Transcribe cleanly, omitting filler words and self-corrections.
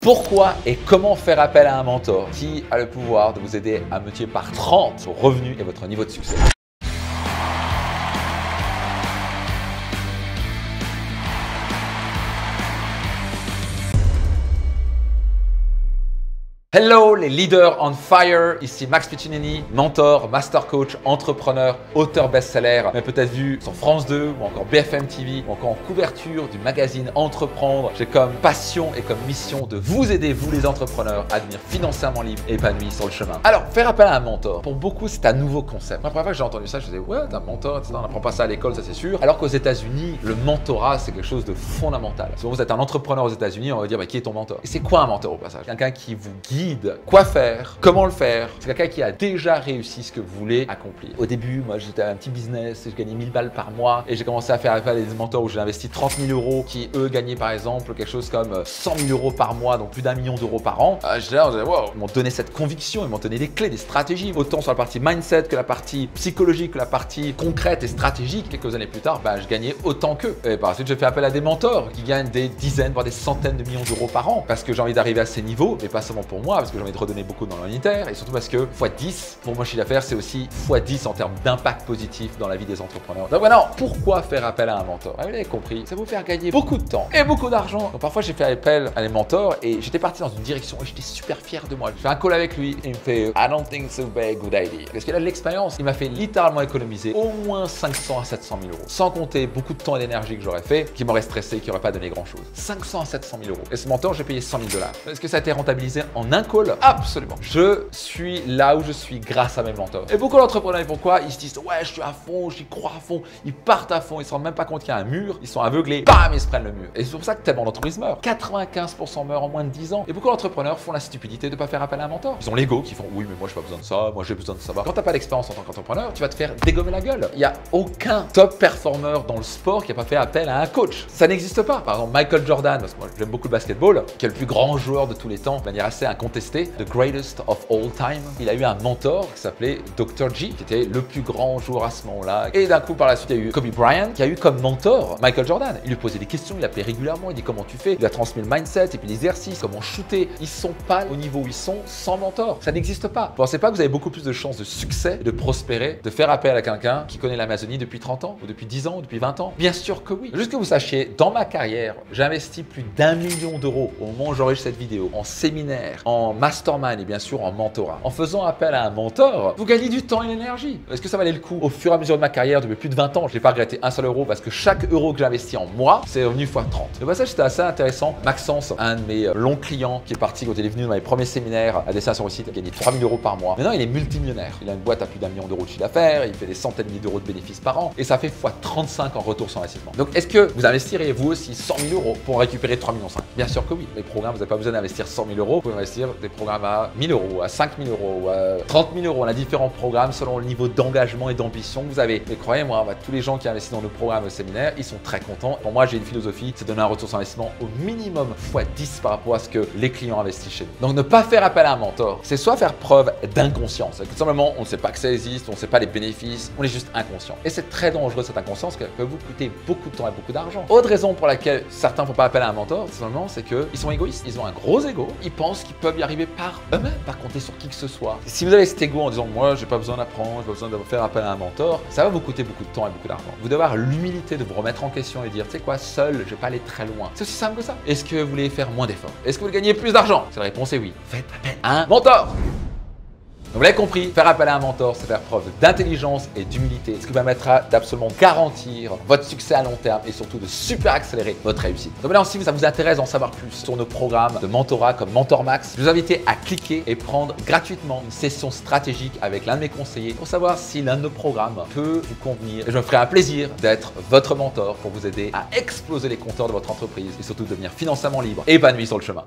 Pourquoi et comment faire appel à un mentor qui a le pouvoir de vous aider à multiplier par 30 vos revenus et votre niveau de succès. Hello les leaders on fire, ici Max Piccinini, mentor, master coach, entrepreneur, auteur best-seller, mais peut-être vu sur France 2 ou encore BFM TV ou encore en couverture du magazine Entreprendre. J'ai comme passion et comme mission de vous aider, vous les entrepreneurs, à devenir financièrement libre et épanoui sur le chemin. Alors, faire appel à un mentor, pour beaucoup c'est un nouveau concept. La première fois que j'ai entendu ça, je disais ouais, t'as un mentor, on n'apprend pas ça à l'école, ça c'est sûr. Alors qu'aux États-Unis, le mentorat c'est quelque chose de fondamental. Souvent vous êtes un entrepreneur aux États-Unis, on va dire bah, qui est ton mentor? Et c'est quoi un mentor au passage? Quelqu'un qui vous guide quoi faire, comment le faire. C'est quelqu'un qui a déjà réussi ce que vous voulez accomplir. Au début, moi j'étais un petit business, je gagnais 1000 balles par mois et j'ai commencé à faire appel à des mentors où j'ai investi 30 000 euros qui eux gagnaient par exemple quelque chose comme 100 000 euros par mois, donc plus d'1 million d'euros par an. J'étais là, wow, ils m'ont donné cette conviction, ils m'ont donné des clés, des stratégies, autant sur la partie mindset que la partie psychologique, que la partie concrète et stratégique. Quelques années plus tard, je gagnais autant qu'eux. Et par la suite, j'ai fait appel à des mentors qui gagnent des dizaines, voire des centaines de millions d'euros par an parce que j'ai envie d'arriver à ces niveaux, mais pas seulement pour moi, parce que j'ai envie de redonner beaucoup dans l'unitaire et surtout parce que x10 pour mon chiffre d'affaires, c'est aussi x10 en termes d'impact positif dans la vie des entrepreneurs. Donc maintenant, pourquoi faire appel à un mentor? Vous l'avez compris, ça vous faire gagner beaucoup de temps et beaucoup d'argent. Donc parfois, j'ai fait appel à des mentors et j'étais parti dans une direction et j'étais super fier de moi. J'ai fait un call avec lui et il me fait I don't think it's a very good idea. Parce qu'il a de l'expérience. Il m'a fait littéralement économiser au moins 500 à 700 000 euros. Sans compter beaucoup de temps et d'énergie que j'aurais fait, qui m'aurait stressé, qui n'aurait pas donné grand chose. 500 à 700 000 euros. Et ce mentor, j'ai payé 100 000 $. Est-ce que ça a été rentabilisé en un call? Absolument. Je suis là où je suis grâce à mes mentors. Et beaucoup d'entrepreneurs, pourquoi ils se disent ouais, je suis à fond, j'y crois à fond. Ils partent à fond, ils se rendent même pas compte qu'il y a un mur, ils sont aveuglés, bam, ils se prennent le mur. Et c'est pour ça que tellement d'entreprises meurent. 95% meurent en moins de 10 ans. Et beaucoup d'entrepreneurs font la stupidité de ne pas faire appel à un mentor. Ils ont l'ego qui font oui, mais moi, je n'ai pas besoin de ça, moi, j'ai besoin de savoir. Quand tu n'as pas d'expérience en tant qu'entrepreneur, tu vas te faire dégommer la gueule. Il n'y a aucun top performeur dans le sport qui n'a pas fait appel à un coach. Ça n'existe pas. Par exemple, Michael Jordan, parce que moi, j'aime beaucoup le basketball, qui est le plus grand joueur de tous les temps, de manière assez incontestée, the greatest of all time. Il a eu un mentor qui s'appelait Dr. G, qui était le plus grand joueur à ce moment-là. Et d'un coup, par la suite, il y a eu Kobe Bryant, qui a eu comme mentor Michael Jordan. Il lui posait des questions, il l'appelait régulièrement, il dit comment tu fais. Il a transmis le mindset et puis l'exercice, comment shooter. Ils sont pas au niveau où ils sont sans mentor. Ça n'existe pas. Vous pensez pas que vous avez beaucoup plus de chances de succès, de prospérer, de faire appel à quelqu'un qui connaît l'Amazonie depuis 30 ans, ou depuis 10 ans, ou depuis 20 ans? Bien sûr que oui. Juste que vous sachiez, dans ma carrière, j'ai investi plus d'1 million d'euros au moment où j'enregistre cette vidéo, en séminaire, en mastermind et bien sûr en mentorat. En faisant appel à un mentor, vous gagnez du temps et l'énergie. Est-ce que ça valait le coup? Au fur et à mesure de ma carrière, depuis plus de 20 ans, je n'ai pas regretté un seul euro parce que chaque euro que j'ai investi en moi, c'est revenu x 30. Le passage, c'était assez intéressant. Maxence, un de mes longs clients qui est parti quand il est venu dans mes premiers séminaires à destination aussi, il a gagné 3 000 euros par mois. Maintenant, il est multimillionnaire. Il a une boîte à plus d'1 million d'euros de chiffre d'affaires, il fait des centaines de milliers d'euros de bénéfices par an et ça fait x 35 en retour sur investissement. Donc, est-ce que vous investirez vous aussi 100 000 euros pour récupérer 3,5 millions? Bien sûr que oui. Les programmes, vous n'avez pas besoin d'investir 100 000 euros, vous pouvez investir des programmes à 1 000 euros, à 5 000 euros, à 30 000 euros. On a différents programmes selon le niveau d'engagement et d'ambition que vous avez. Et croyez-moi, tous les gens qui investissent dans nos programmes au séminaire, ils sont très contents. Pour moi, j'ai une philosophie, c'est de donner un retour sur investissement au minimum x10 par rapport à ce que les clients investissent chez nous. Donc, ne pas faire appel à un mentor, c'est soit faire preuve d'inconscience. Tout simplement, on ne sait pas que ça existe, on ne sait pas les bénéfices, on est juste inconscient. Et c'est très dangereux cette inconscience qui peut vous coûter beaucoup de temps et beaucoup d'argent. Autre raison pour laquelle certains ne font pas appel à un mentor, tout simplement, c'est qu'ils sont égoïstes. Ils ont un gros ego. Ils pensent qu'ils peuvent y arriver par eux-mêmes, pas compter sur qui que ce soit. Si vous avez cet ego en disant moi, j'ai pas besoin d'apprendre, j'ai pas besoin de faire appel à un mentor, ça va vous coûter beaucoup de temps et beaucoup d'argent. Vous devez avoir l'humilité de vous remettre en question et dire, tu sais quoi, seul, je vais pas aller très loin. C'est aussi simple que ça. Est-ce que vous voulez faire moins d'efforts? Est-ce que vous voulez gagner plus d'argent? Si la réponse est oui, faites appel à un mentor. Donc, vous l'avez compris, faire appel à un mentor, c'est faire preuve d'intelligence et d'humilité, ce qui vous permettra d'absolument garantir votre succès à long terme et surtout de super accélérer votre réussite. Donc maintenant, si ça vous intéresse d'en savoir plus sur nos programmes de mentorat comme Mentor Max, je vous invite à cliquer et prendre gratuitement une session stratégique avec l'un de mes conseillers pour savoir si l'un de nos programmes peut vous convenir. Et je me ferai un plaisir d'être votre mentor pour vous aider à exploser les compteurs de votre entreprise et surtout devenir financièrement libre et épanoui sur le chemin.